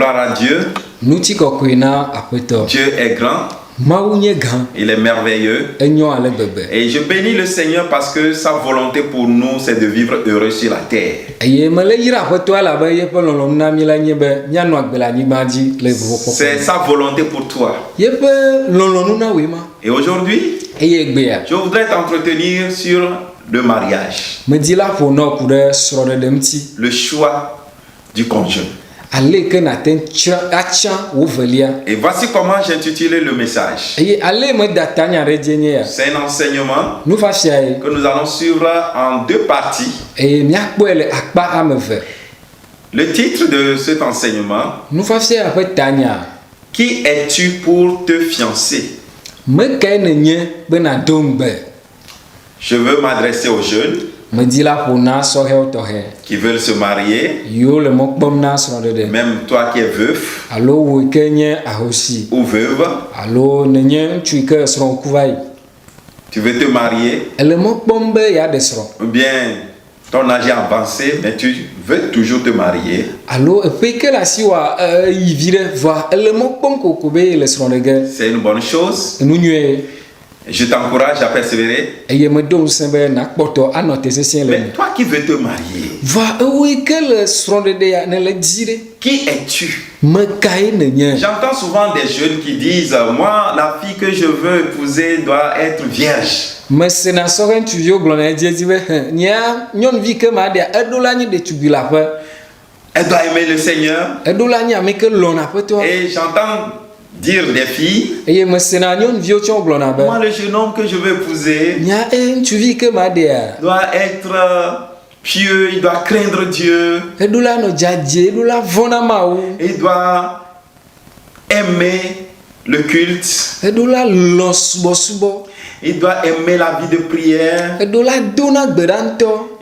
Gloire à Dieu. Dieu est grand. Il est merveilleux. Et je bénis le Seigneur parce que sa volonté pour nous, c'est de vivre heureux sur la terre. C'est sa volonté pour toi. Et aujourd'hui, je voudrais t'entretenir sur le mariage. Le choix du conjoint. Et voici comment j'ai intitulé le message. C'est un enseignement que nous allons suivre en deux parties. Le titre de cet enseignement: Qui es-tu pour te fiancer? Je veux m'adresser aux jeunes qui veulent se marier, même toi qui es veuf ou veuve, tu veux te marier, ou bien ton âge est avancé, mais tu veux toujours te marier. C'est une bonne chose. Je t'encourage à persévérer. Mais toi qui veux te marier, qui es-tu? J'entends souvent des jeunes qui disent: moi, la fille que je veux épouser doit être vierge. Elle doit aimer le Seigneur. Et j'entends dire des filles: moi, le jeune homme que je veux épouser doit être pieux, il doit craindre Dieu, il doit aimer le culte, il doit aimer la vie de prière, il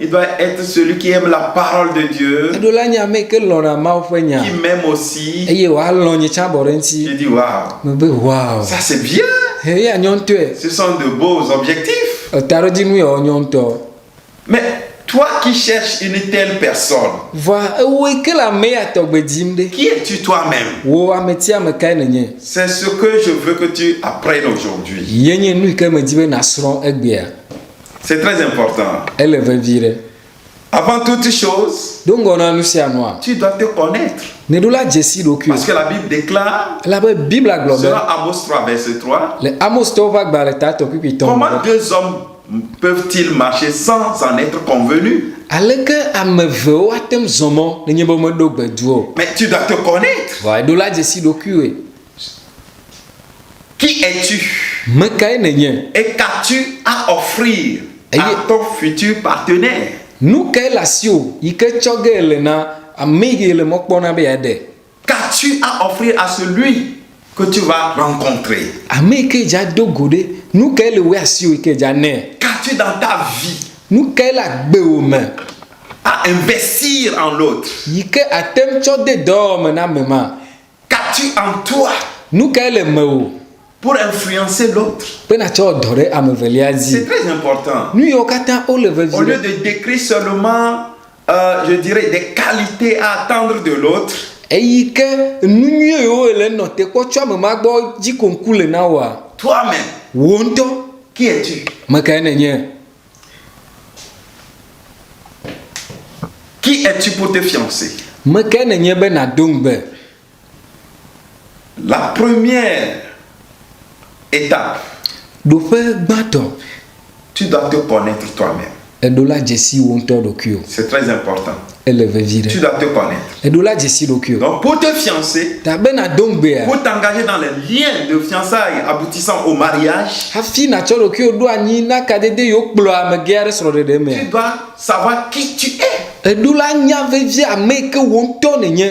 doit être celui qui aime la parole de Dieu, qui m'aime aussi. Je dis waouh, ça c'est bien. Ce sont de beaux objectifs. Mais toi qui cherches une telle personne, qui es-tu toi-même? C'est ce que je veux que tu apprennes aujourd'hui. C'est très important. Avant toute chose, tu dois te connaître. Parce que la Bible déclare, selon Amos 3, verset 3, comment deux hommes peuvent-ils marcher sans en être convenus? Mais tu dois te connaître. Qui es-tu? Et qu'as-tu à offrir à ton futur partenaire? Qu'as-tu à offrir à celui que tu vas rencontrer? Qu'as-tu dans ta vie à investir en l'autre? Qu'as-tu en toi pour influencer l'autre? C'est très important. Au lieu de décrire seulement, je dirais, des qualités à attendre de l'autre, toi-même, qui es-tu? Qui es-tu pour te fiancer? La première étape, tu dois te connaître toi-même. C'est très important. Tu dois te connaître. Donc pour te fiancer, pour t'engager dans les liens de fiançailles aboutissant au mariage, tu dois savoir qui tu es.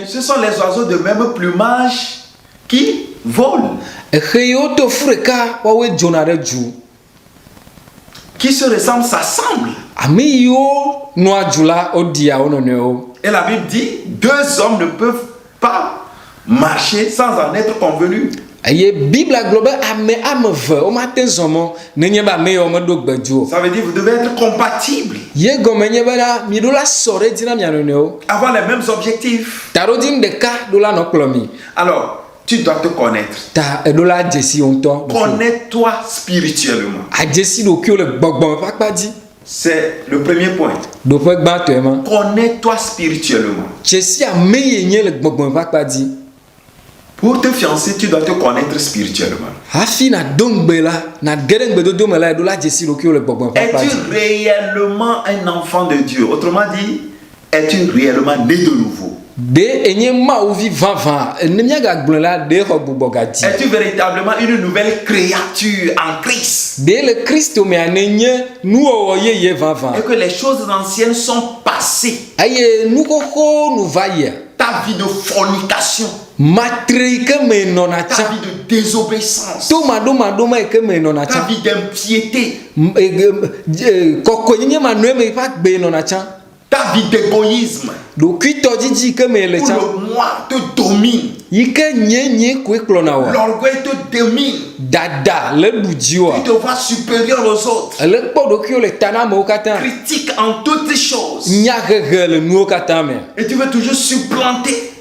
Ce sont les oiseaux de même plumage qui volent, qui se ressemblent, s'assemblent. Et la Bible dit: deux hommes ne peuvent pas marcher sans en être convenus. Aye Bible globale ame ve o matin zomo nenye ba me o me do gbeju. Ça veut dire vous devez être compatible. Ye gomenye bana mi do la sore dina mi anone o. Avoir les mêmes objectifs. Tarodim de ka do la no plomi. Alors, tu dois te connaître. Ta do la jesi onto. Connais-toi spirituellement. A jesi do ki o le gbogbo pa pa di. C'est le premier point. Do pe gba to e ma. Connais-toi spirituellement. Jesi a meyenye le gbogbo pa pa di. Pour te fiancer, tu dois te connaître spirituellement. Es-tu réellement un enfant de Dieu? Autrement dit, es-tu réellement né de nouveau? Es-tu véritablement une nouvelle créature en Christ? Et que les choses anciennes sont passées. Ta vie de fornication, ta vie de désobéissance, ta vie d'impiété, ta vie d'égoïsme, où le moi te domine, l'orgueil te domine, tu te vois supérieur aux autres, critique en toutes choses, et tu veux toujours supplanter,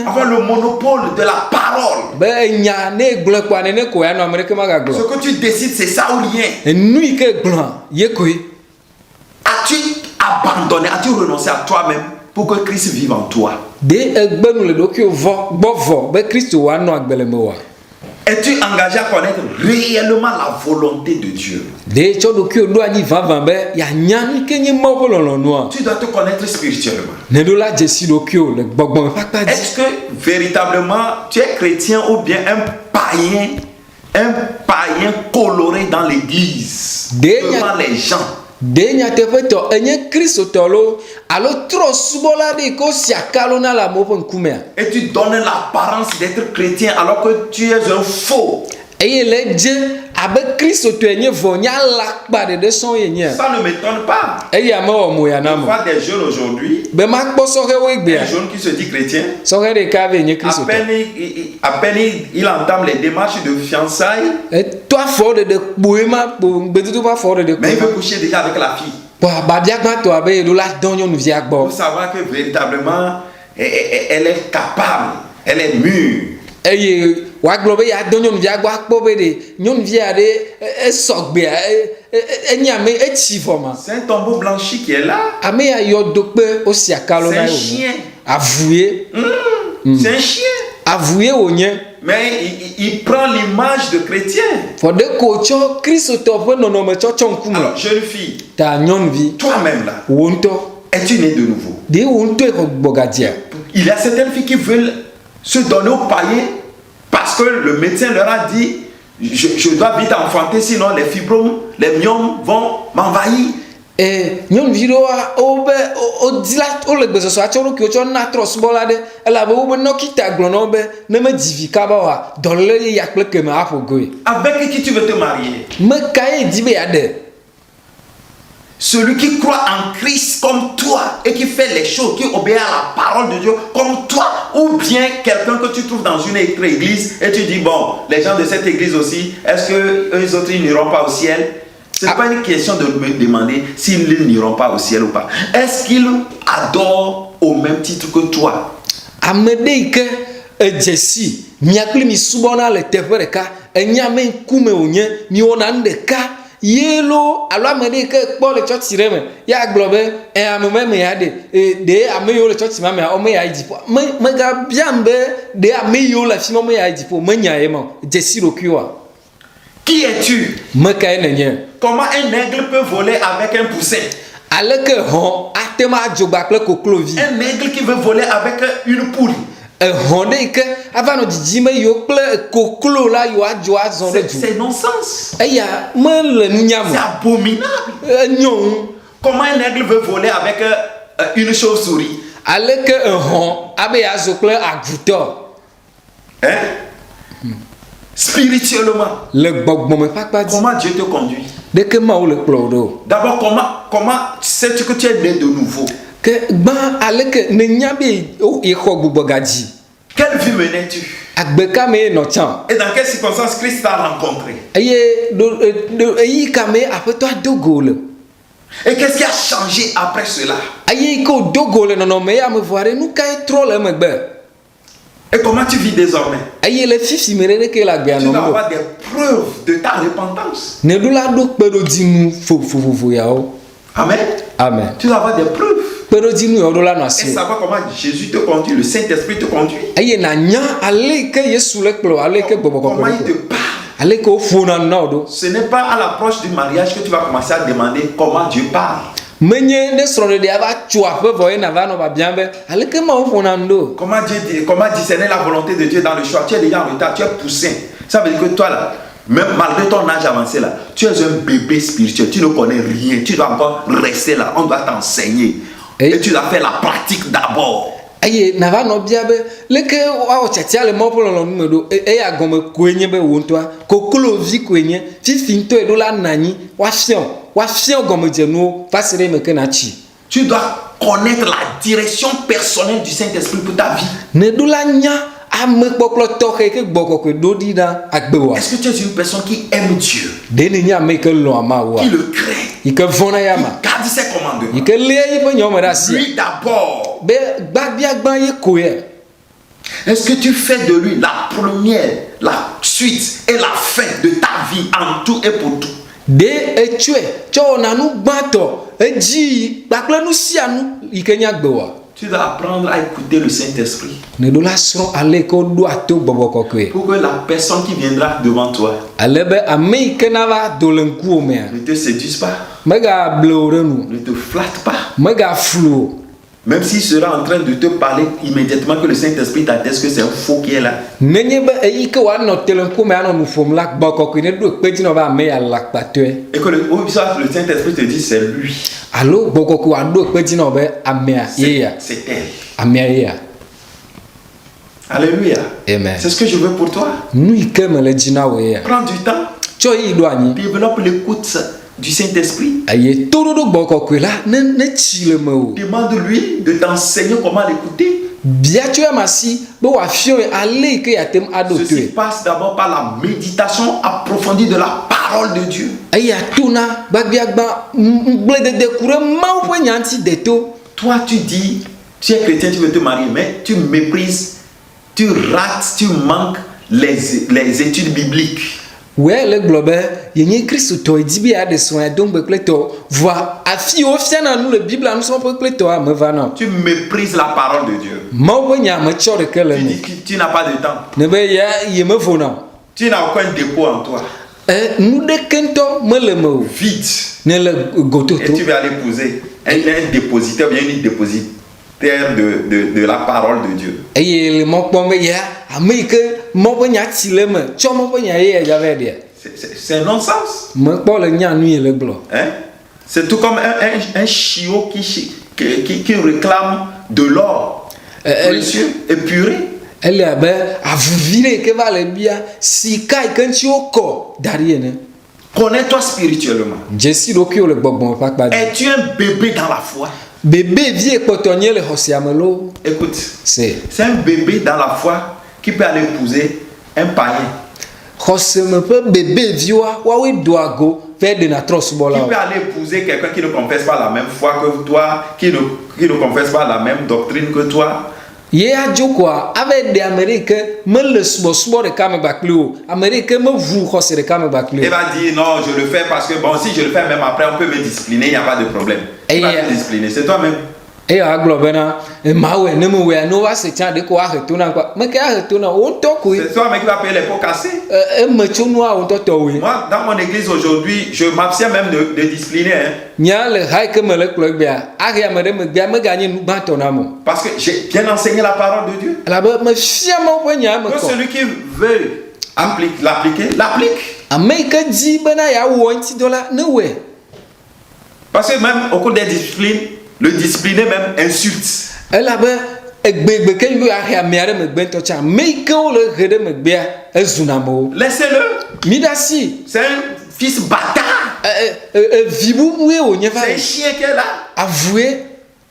avoir le monopole de la parole. Ce que tu décides, c'est ça ou rien. As-tu abandonné, as-tu renoncé à toi-même pour que Christ vive en toi? Es-tu engagé à connaître réellement la volonté de Dieu? Tu dois te connaître spirituellement. Est-ce que véritablement tu es chrétien ou bien un païen coloré dans l'église devant les gens? Et tu donnes l'apparence d'être chrétien alors que tu es un faux. Ça ne m'étonne pas. On voit des jeunes aujourd'hui, un jeune qui se dit chrétien, à peine il entame les démarches de fiançailles, mais il veut coucher déjà avec la fille. Pour savoir que véritablement elle est capable, elle est mûre. C'est un tombeau blanchi qui est là. C'est un chien. C'est un chien. Mais il prend l'image de chrétien. Alors, jeune fille, toi-même là, es-tu né de nouveau? Il y a certaines filles qui veulent se donner aux païens parce que le médecin leur a dit je dois vite enfanter, sinon les fibromes, les myomes vont m'envahir. Et mais avec qui tu veux te marier? Celui qui croit en Christ comme toi et qui fait les choses, qui obéit à la parole de Dieu comme toi, ou bien quelqu'un que tu trouves dans une église et tu dis bon, les gens de cette église aussi, est-ce que eux autres ils n'iront pas au ciel? Ce n'est pas une question de me demander s'ils n'iront pas au ciel ou pas. Est-ce qu'ils adorent au même titre que toi? Yelo alors me que pour le church reme ya globe ameme me ade de ameyo le church mama o me ya idipo me ga biambe de ameyo la fimo me ya idipo manya emo jesiro kiwa. Qui es-tu? Me ka enenye. Comment un aigle peut voler avec un poussin? Alors que on atema jogba kle koklovi. Un aigle qui veut voler avec une poule. C'est nonsense. C'est abominable. Comment un aigle veut voler avec une chauve-souris? Hein? Spirituellement, comment Dieu te conduit? D'abord, comment sais-tu que tu es né de nouveau? Quelle vie menais-tu? Et dans quelles circonstances Christ t'a rencontré? Et qu'est-ce qui a changé après cela? Et comment tu vis désormais? Tu dois avoir des preuves de ta repentance. Amen. Amen. Tu dois avoir des preuves. Et savoir comment Jésus te conduit, le Saint-Esprit te conduit. Comment il te parle. Ce n'est pas à l'approche du mariage que tu vas commencer à demander comment Dieu parle. Comment discerner la volonté de Dieu dans le choix? Tu es déjà en retard, tu es poussé. Ça veut dire que toi là, même malgré ton âge avancé là, tu es un bébé spirituel, tu ne connais rien, tu dois encore rester là, on doit t'enseigner. Et tu dois faire la pratique d'abord. Tu dois connaître la direction personnelle du Saint-Esprit pour ta vie. Est-ce que tu es une personne qui aime Dieu, qui le craint, qui garde ses commandements? Lui d'abord. Est-ce que tu fais de lui la première, la suite et la fin de ta vie en tout et pour tout? Tu dois apprendre à écouter le Saint-Esprit. Pour que la personne qui viendra devant toi ne te séduise pas, ne te flatte pas. Même s'il sera en train de te parler immédiatement que le Saint-Esprit t'atteste que c'est un faux qui est là. Et que le Saint-Esprit te dit c'est lui. C'est elle. Alléluia. Amen. C'est ce que je veux pour toi. Prends du temps. Développe l'écoute du Saint-Esprit. Demande-lui de t'enseigner comment l'écouter. Ceci passe d'abord par la méditation approfondie de la parole de Dieu. Toi, tu dis, tu es chrétien, tu veux te marier, mais tu méprises, tu rates, tu manques les études bibliques. Tu méprises la parole de Dieu. Tu dis que tu n'as pas de temps. Tu n'as aucun dépôt en toi. Vide. Et tu vas aller épouser un dépositaire, bien une dépositaire de la parole de Dieu. C'est un non-sens. Hein? C'est tout comme un chiot qui réclame de l'or précieux et puré. Connais-toi spirituellement. Es-tu un bébé dans la foi? Écoute, c'est un bébé dans la foi qui peut aller épouser un païen. Qui peut aller épouser quelqu'un qui ne confesse pas la même foi que toi, qui ne confesse pas la même doctrine que toi. Et va dire non, je le fais parce que bon, si je le fais même après, on peut me discipliner, il n'y a pas de problème. Il va te discipliner, c'est toi-même. C'est toi-même qui va payer les pots cassés. Moi, dans mon église aujourd'hui, je m'abstiens même de discipliner. Parce que j'ai bien enseigné la parole de Dieu. Que celui qui veut l'appliquer, l'applique. Parce que même au cours des disciplines, le discipliné même insulte. Laissez-le. C'est un fils bâtard. C'est un chien qui est là.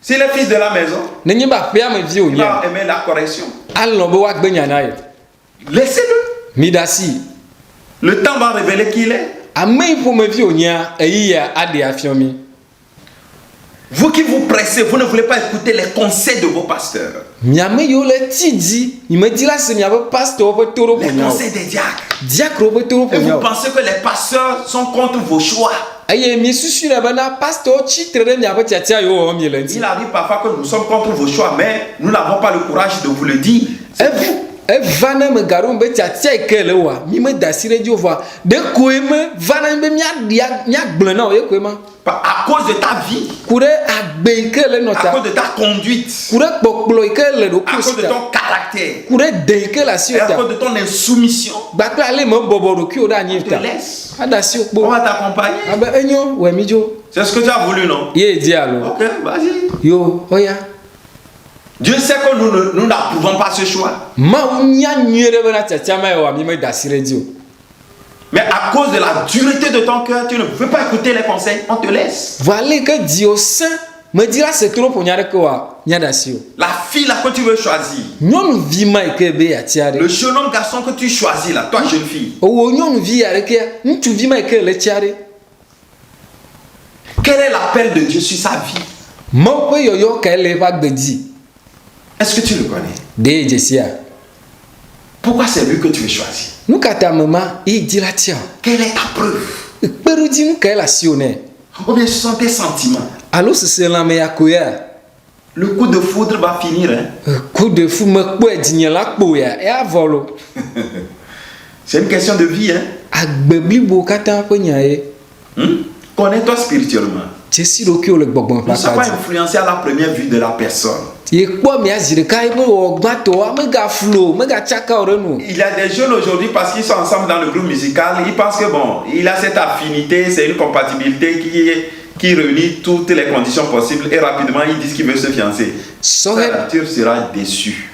S'il est fils de la maison, il va aimer la correction. Laissez-le. Midasi. Le temps va révéler qui il est. Vous qui vous pressez, vous ne voulez pas écouter les conseils de vos pasteurs. Les conseils des diacres. Et vous pensez que les pasteurs sont contre vos choix. Il arrive parfois que nous sommes contre vos choix, mais nous n'avons pas le courage de vous le dire. C'est vous. À cause de ta vie, à cause de ta conduite, à cause de ton caractère, et à cause de ton insoumission, on te laisse. On va t'accompagner. C'est ce que tu as voulu, non? Ok, vas-y. Dieu sait que nous n'approuvons pas ce choix. Mais à cause de la dureté de ton cœur, tu ne veux pas écouter les conseils, on te laisse. La fille là que tu veux choisir, le jeune homme garçon que tu choisis là, toi jeune fille, quel est l'appel de Dieu sur sa vie? Est-ce que tu le connais? Pourquoi c'est lui que tu veux choisir? Quelle est ta preuve? Ou bien ce sont tes sentiments? Le coup de foudre va finir. C'est une question de vie. Connais-toi spirituellement. Ne sois pas influencé à la première vue de la personne. Il y a des jeunes aujourd'hui, parce qu'ils sont ensemble dans le groupe musical, ils pensent que bon, il a cette affinité, c'est une compatibilité qui réunit toutes les conditions possibles et rapidement ils disent qu'ils veulent se fiancer. Ta nature sera déçue.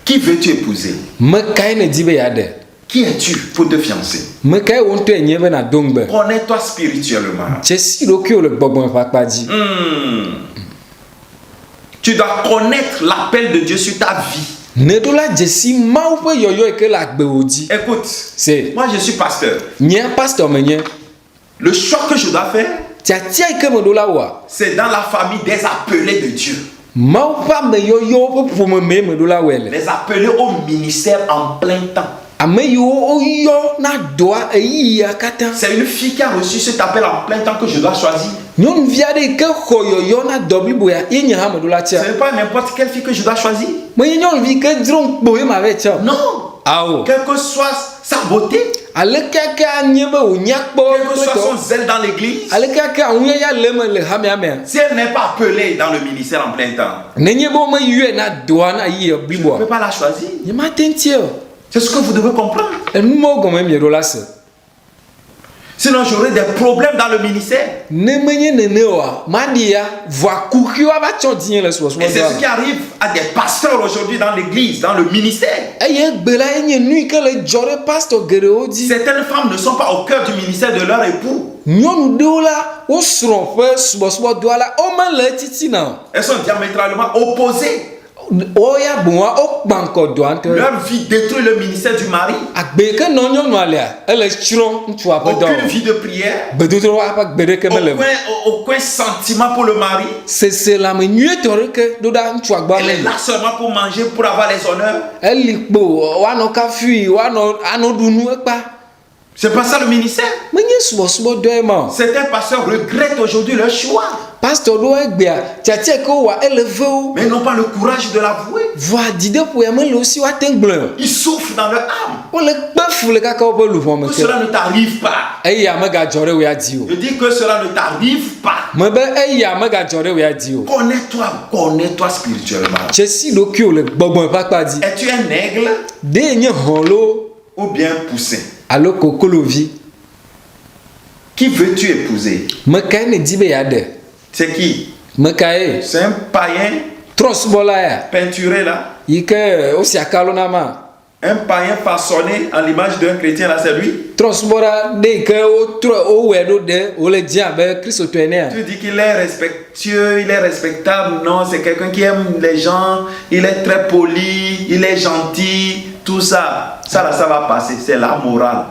Qui veux-tu épouser? Qui es-tu pour te fiancer? Connais-toi spirituellement. Tu dois connaître l'appel de Dieu sur ta vie. Écoute, moi je suis pasteur. Le choix que je dois faire, c'est dans la famille des appelés de Dieu. Les appelés au ministère en plein temps. C'est une fille qui a reçu cet appel en plein temps que je dois choisir. Ce n'est pas n'importe quelle fille que je dois choisir. Non. Quelle que soit sa beauté, quelle que soit son zèle dans l'église, si elle n'est pas appelée dans le ministère en plein temps, je ne peux pas la choisir. C'est ce que vous devez comprendre. Sinon, j'aurai des problèmes dans le ministère. Et c'est ce qui arrive à des pasteurs aujourd'hui dans l'église, dans le ministère. Certaines femmes ne sont pas au cœur du ministère de leur époux. Elles sont diamétralement opposées. Leur vie détruit le ministère du mari. Aucune vie de prière. Aucun sentiment pour le mari. Elle est là seulement pour manger, pour avoir les honneurs. C'est pas ça le ministère. Certains pasteurs regrettent aujourd'hui leur choix. Mais ils n'ont pas le courage de l'avouer. Ils souffrent dans leur âme. Que cela ne t'arrive pas. Je dis que cela ne t'arrive pas. Connais-toi spirituellement. Es-tu un aigle ou bien poussin? Qui veux-tu épouser? C'est qui? C'est un païen peinturé là. Un païen façonné en l'image d'un chrétien, là, c'est lui. Tu dis qu'il est respectueux, il est respectable. Non, c'est quelqu'un qui aime les gens, il est très poli, il est gentil, tout ça. Ça, là, ça va passer, c'est la morale.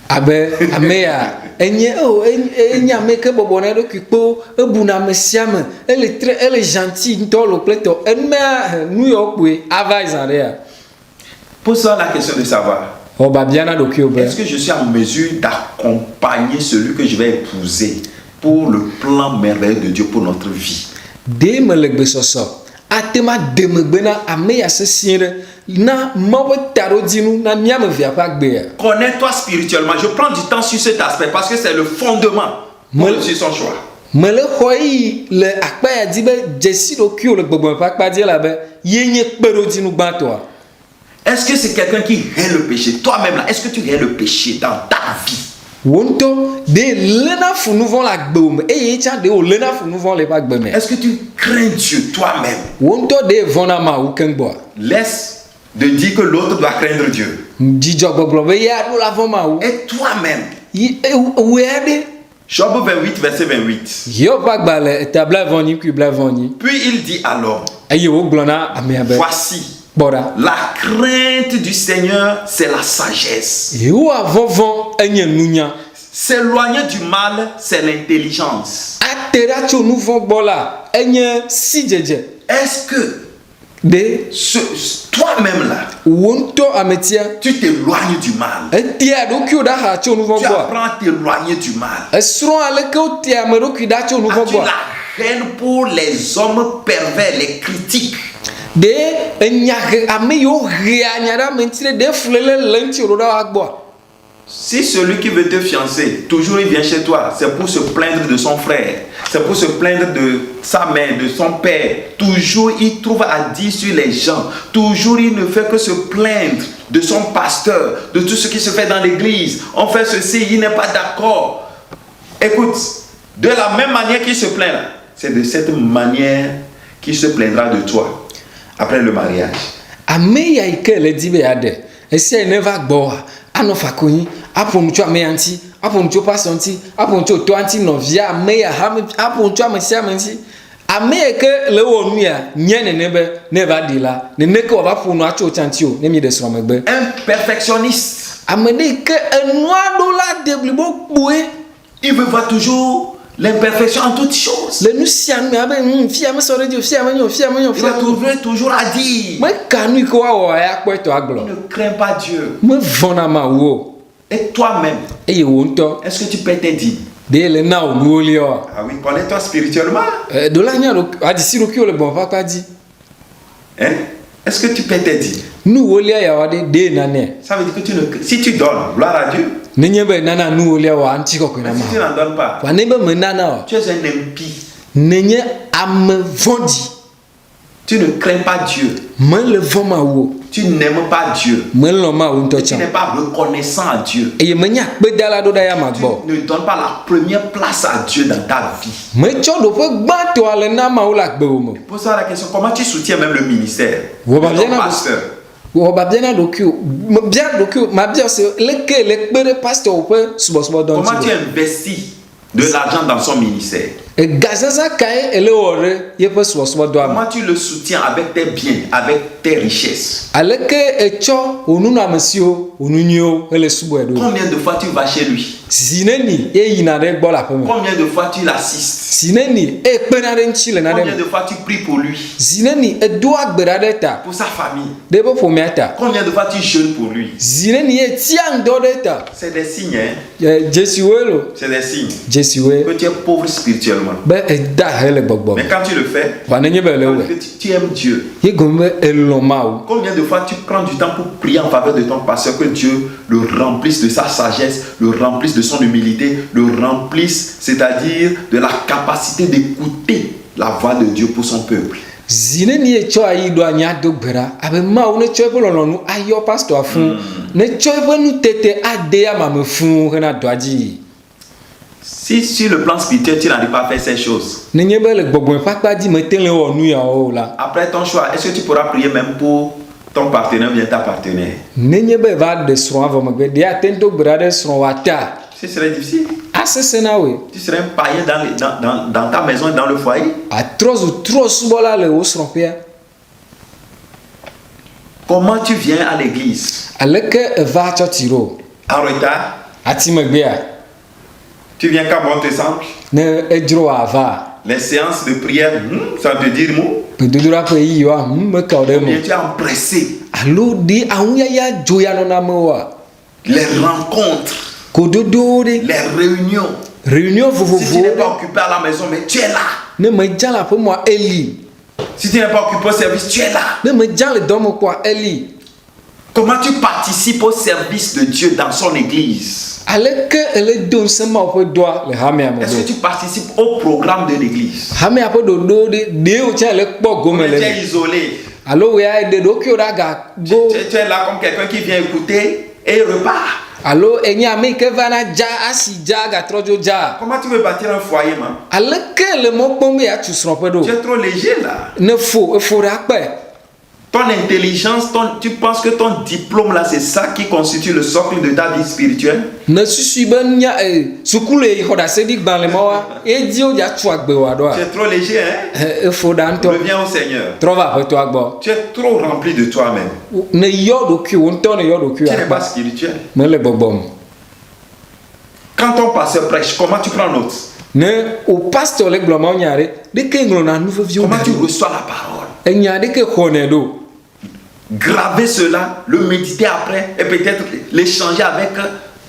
Abe ameya enye me ke bobona do kiko ebuna mesiame elle est gentil ntolo pleto enme New York we avaizarea. Pose-toi la question de savoir. Est-ce que je suis en mesure d'accompagner celui que je vais épouser pour le plan merveilleux de Dieu pour notre vie? Connais-toi spirituellement. Je prends du temps sur cet aspect parce que c'est le fondement sur son choix. Est-ce que c'est quelqu'un qui hait le péché? Toi-même là, est-ce que tu hais le péché dans ta vie? Est-ce que tu crains Dieu toi-même? Laisse de dire que l'autre doit craindre Dieu. Et toi-même. Job 28, verset 28. Puis il dit alors, voici, la crainte du Seigneur, c'est la sagesse. S'éloigner du mal, c'est l'intelligence. Est-ce que toi-même là, tu t'éloignes du mal? Tu apprends à t'éloigner du mal. As-tu la haine pour les hommes pervers, les critiques? Si celui qui veut te fiancer, toujours il vient chez toi, c'est pour se plaindre de son frère, c'est pour se plaindre de sa mère, de son père. Toujours il trouve à dire sur les gens. Toujours il ne fait que se plaindre de son pasteur, de tout ce qui se fait dans l'église. On fait ceci, il n'est pas d'accord. Écoute, de la même manière qu'il se plaint là, c'est de cette manière qu'il se plaindra de toi après le mariage. Un perfectionniste, il veut voir toujours l'imperfection en toutes choses. Il va trouver toujours à dire. Il ne craint pas Dieu. Et toi-même, est-ce que tu paies tes dîmes? Ah oui, connais-toi spirituellement. Hein? Est-ce que tu paies tes dîmes? Ça veut dire que si tu donnes, gloire à Dieu. Mais si tu n'en donnes pas, tu es un impie. Tu ne crains pas Dieu. Tu n'aimes pas Dieu. Tu n'es pas reconnaissant à Dieu. Tu ne donnes pas la première place à Dieu dans ta vie. Pose-toi la question, comment tu soutiens même le ministère de ton pasteur? Comment tu investis de l'argent dans son ministère? Comment tu le soutiens avec tes biens, avec tes richesses? Combien de fois tu vas chez lui? Combien de fois tu l'assistes? Combien de fois tu pries pour lui? Pour sa famille? Combien de fois tu jeûnes pour lui? C'est des signes, hein? C'est des signes que tu es pauvre spirituellement. Mais quand tu le fais, tu aimes Dieu. Combien de fois tu prends du temps pour prier en faveur de ton pasteur, que Dieu le remplisse de sa sagesse, le remplisse de son humilité, le remplisse, c'est-à-dire de la capacité d'écouter la voix de Dieu pour son peuple. Si sur le plan spirituel tu n'arrives pas à faire ces choses, après ton choix, est-ce que tu pourras prier même pour ton partenaire vient ta partenaire. Ce serait difficile. Tu serais un païen dans ta maison et dans le foyer. Comment tu viens à l'église? En retard? Tu viens quand bon te semble? Les séances de prière, ça te dit mot? Ou bien tu es empressé. Les rencontres, les réunions. Si tu n'es pas occupé à la maison, mais tu es là. Si tu n'es pas occupé au service, tu es là. Comment tu participes au service de Dieu dans son église? Est-ce que tu participes au programme de l'église? Tu es isolé. Tu es là comme quelqu'un qui vient écouter et repart. Comment tu veux bâtir un foyer, man? Tu es trop léger là. Ton intelligence, tu penses que ton diplôme là, c'est ça qui constitue le socle de ta vie spirituelle? Tu es trop léger, hein? Reviens au Seigneur. Tu es trop rempli de toi-même. Tu n'es pas spirituel. Quand ton pasteur prêche, comment tu prends note? Comment tu reçois la parole? Graver cela, le méditer après et peut-être l'échanger avec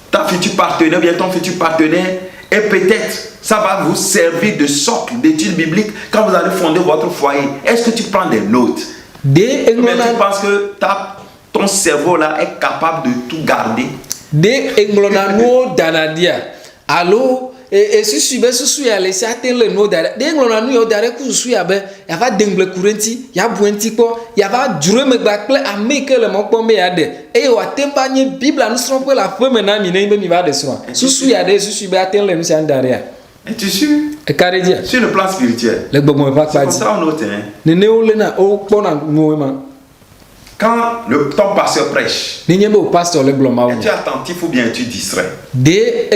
ta future partenaire, bien ton futur partenaire, et peut-être ça va vous servir de socle d'études bibliques quand vous allez fonder votre foyer. Est-ce que tu prends des notes? Mais tu penses que ton cerveau là est capable de tout garder? Et si tu veux laisser atteindre le nom d'arrêt, dès que l'on a nous d'arrêt que je suis à ben, il va dengle courenti, il y a buenti quoi, il va durer me bâcler à me que le mot pombe y a des et on a tempagné Bible nous serons pour la femme maintenant il va descendre. Si tu suis à des si tu veux atteindre le nom d'arrêt. Et tu suis? Et carrément. Sur le plan spirituel. Le bon mot pas pas dit. Ça on note hein. Ne néolena au bon mouvement. Quand ton pasteur prêche, es-tu attentif ou bien es-tu distrait? Les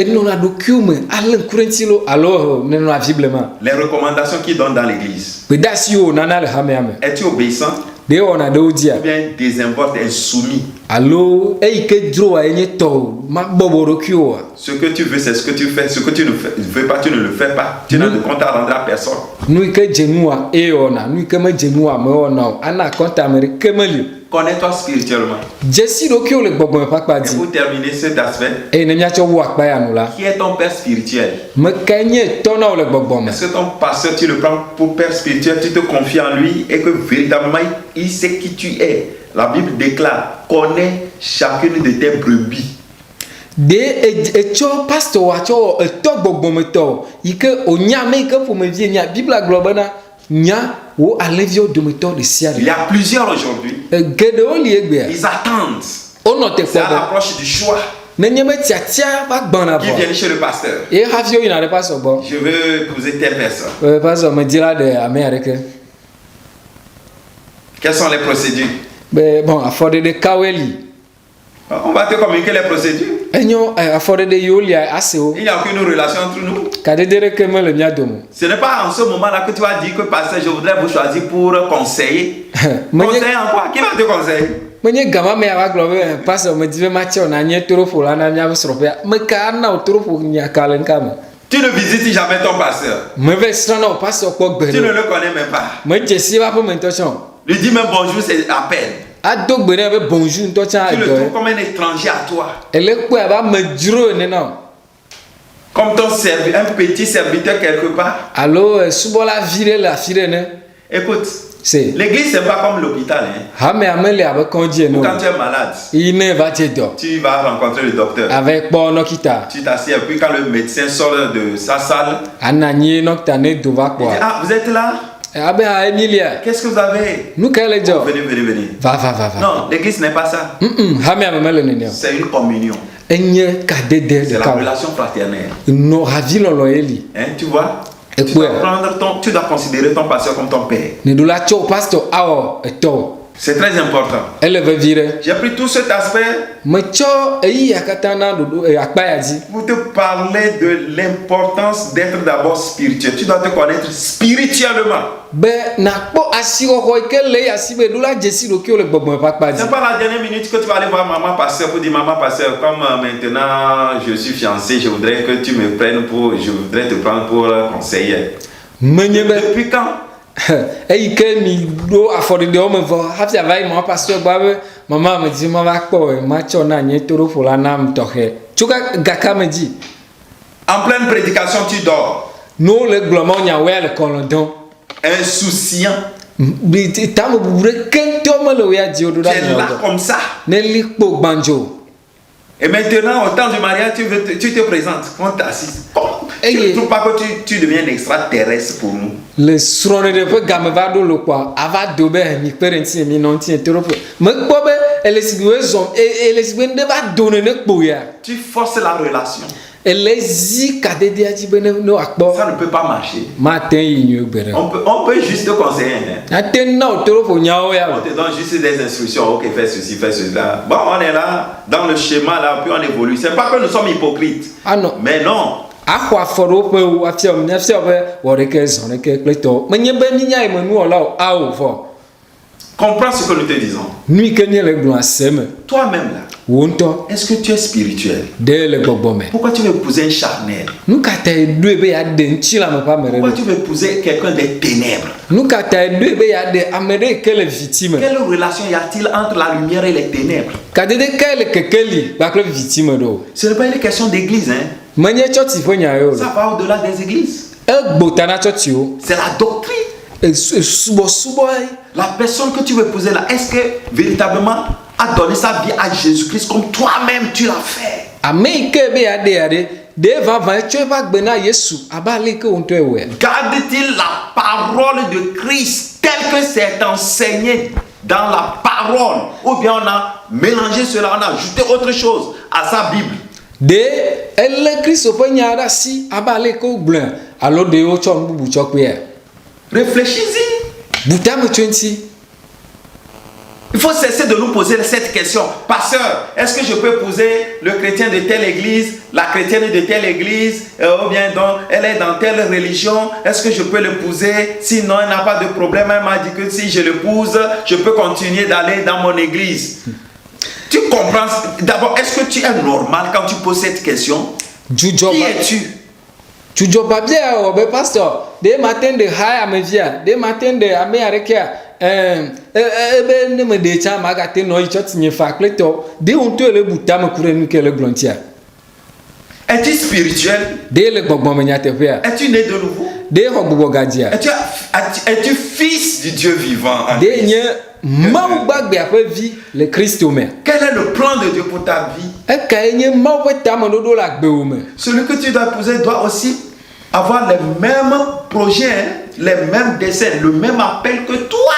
recommandations qu'il donne dans l'église, es-tu obéissant? Ou bien désinvolte, insoumis? Ce que tu veux, c'est ce que tu fais. Ce que tu ne veux pas, tu ne le fais pas. Tu n'as de compte à rendre à personne. Connais-toi spirituellement. Et pour terminer cet aspect, qui est ton père spirituel? Est-ce que ton pasteur, tu le prends pour père spirituel, tu te confies en lui et que véritablement il sait qui tu es? La Bible déclare, connais chacune de tes brebis. Il y a plusieurs aujourd'hui. Ils attendent. C'est à l'approche du choix. Qui viennent chez le pasteur. Je veux épouser telle personne. Quelles sont les procédures? On va te communiquer les procédures. Il n'y a aucune relation entre nous. Ce n'est pas en ce moment-là que tu vas dire que pasteur, je voudrais vous choisir pour conseiller. Conseiller en quoi? Qui va te conseiller? Tu ne visites jamais ton pasteur. Tu ne le connais même pas. Lui dis même bonjour, c'est à peine. Tu le trouves comme un étranger à toi. Comme ton serviteur, un petit serviteur quelque part. Écoute, l'église c'est pas comme l'hôpital. Quand tu es malade, tu vas rencontrer le docteur. Tu t'assieds et puis quand le médecin sort de sa salle, il dit, ah, vous êtes là? Qu'est-ce que vous avez? Venez. Va. Non, l'église n'est pas ça. C'est une communion. C'est la relation fraternelle. Tu vois? Tu dois considérer ton pasteur comme ton père. C'est très important. Elle veut virer. J'ai pris tout cet aspect pour te parler de l'importance d'être d'abord spirituel. Tu dois te connaître spirituellement. C'est pas la dernière minute que tu vas aller voir maman pasteur pour dire maman pasteur, comme maintenant je suis fiancé, je voudrais que tu me prennes je voudrais te prendre pour conseiller. Depuis quand? Et que mi do affordé de homme va hafi avai mo pasteur babe maman me dit ma ko ma chona nye toro fola nam toke chuka gaka me dit en pleine prédication tu dors no le glomo nya we le kolondon insouciant bi tam bubre kento me le ya di odo da tu es là comme ça ne likpo banjo. Et maintenant, au temps du mariage, tu te présentes, on t'assiste. Tu ne trouves pas que tu deviens un extraterrestre pour nous? Le srone de peu gamme va do le quoi, ava dobe mi parenti mi non ti trop. Me bobe elle sigouezom et elle sigouende va donner ne boya. Tu forces la relation. Elle zi kade dia di bene no akbo. Ça ne peut pas marcher. Matin yi bere. On peut juste te conseiller. Aten na trop nyao ya. On te donne juste des instructions. OK, fais ceci, fais cela. Bon, on est là dans le schéma là, puis on évolue. C'est pas que nous sommes hypocrites. Ah non. Mais non. Akwa foro pe wa fiom na fiom be woreke zoneke kleto. Menye be ninya e menu ola a o fo. Comprends ce que nous te disons. Nui kenye le glan seme. Toi-même là. Wonto. Est-ce que tu es spirituel? De le gbogbo. Pourquoi tu veux épouser un charnel? Nous kata deux be ya de nchila me pa mere. Pourquoi tu veux épouser quelqu'un des ténèbres? Nous kata deux be ya de amere quelle victime. Quelle relation y a-t-il entre la lumière et les ténèbres? Kade de quelle kekeli ba que victime do. Ce n'est pas une question d'église hein. Ça va au-delà des églises. C'est la doctrine. La personne que tu veux épouser là, est-ce que véritablement a donné sa vie à Jésus-Christ comme toi-même tu l'as fait? Garde-t-il la parole de Christ telle que c'est enseigné dans la parole? Ou bien on a mélangé cela, on a ajouté autre chose à sa Bible? De elle Christ openya si abale ko blanc alors de o chon bubu chokwe. Réfléchis-y. Butam 20. Il faut cesser de nous poser cette question. Pasteur, est-ce que je peux épouser le chrétien de telle église, la chrétienne de telle église, ou bien donc elle est dans telle religion, est-ce que je peux l'épouser? Sinon, elle n'a pas de problème. Elle m'a dit que si je l'épouse, je peux continuer d'aller dans mon église. Tu comprends? D'abord, est-ce que tu es normal quand tu poses cette question? Qui es-tu? Tu job bien au pasteur. Des matins de haya me via, des matins de ame arekia. Ne me décha magate no ichot ni fakleto. De on te le buta me kurenu ke le glontia. Es-tu spirituel? De le gbogbo me nyate fia. Es-tu né de nouveau? De hogbo gadia. Es-tu fils du Dieu vivant? De nye mau bagbe ape vie le Christ humain. Quel est le plan de Dieu pour ta vie? Celui que tu dois épouser doit aussi avoir les mêmes projets, les mêmes desseins, le même appel que toi.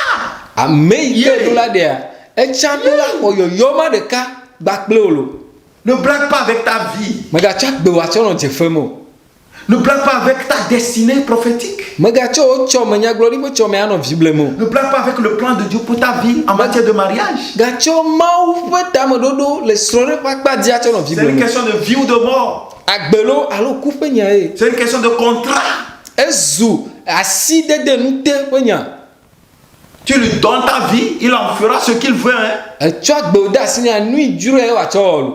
Ne blague pas avec ta vie. Ne blague pas avec ta destinée prophétique. Ne blague pas avec le plan de Dieu pour ta vie en matière de mariage. C'est une question de vie ou de mort. C'est une question de contrat. Tu lui donnes ta vie, il en fera ce qu'il veut. Hein?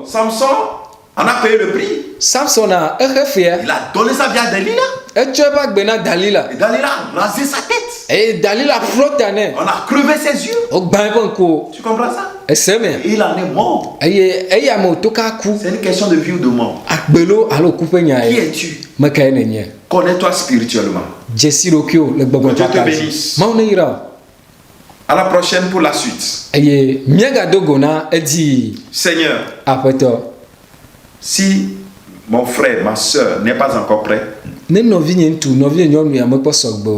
Samson en a payé le prix. Il a donné sa vie à Dalila. Et Dalila a rasé sa tête. On a crevé ses yeux. Tu comprends ça? Et il en est mort. C'est une question de vie ou de mort. Qui es-tu? Connais-toi spirituellement. Que Dieu te bénisse. À la prochaine pour la suite. Seigneur, si mon frère, ma soeur n'est pas encore prêt,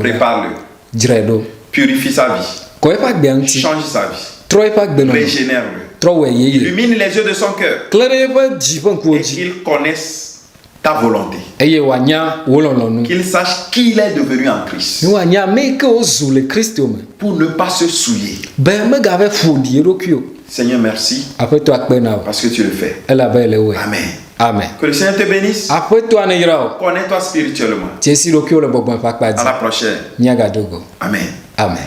prépare-le. Purifie sa vie. Change sa vie. Régénère-le. Illumine les yeux de son cœur. Et qu'il connaisse ta volonté. Qu'il sache qu'il est devenu en Christ. Pour ne pas se souiller. Seigneur, merci. Parce que tu le fais. Amen. Amen. Que le Seigneur te bénisse. Connais-toi spirituellement. À la prochaine. Amen. Amen.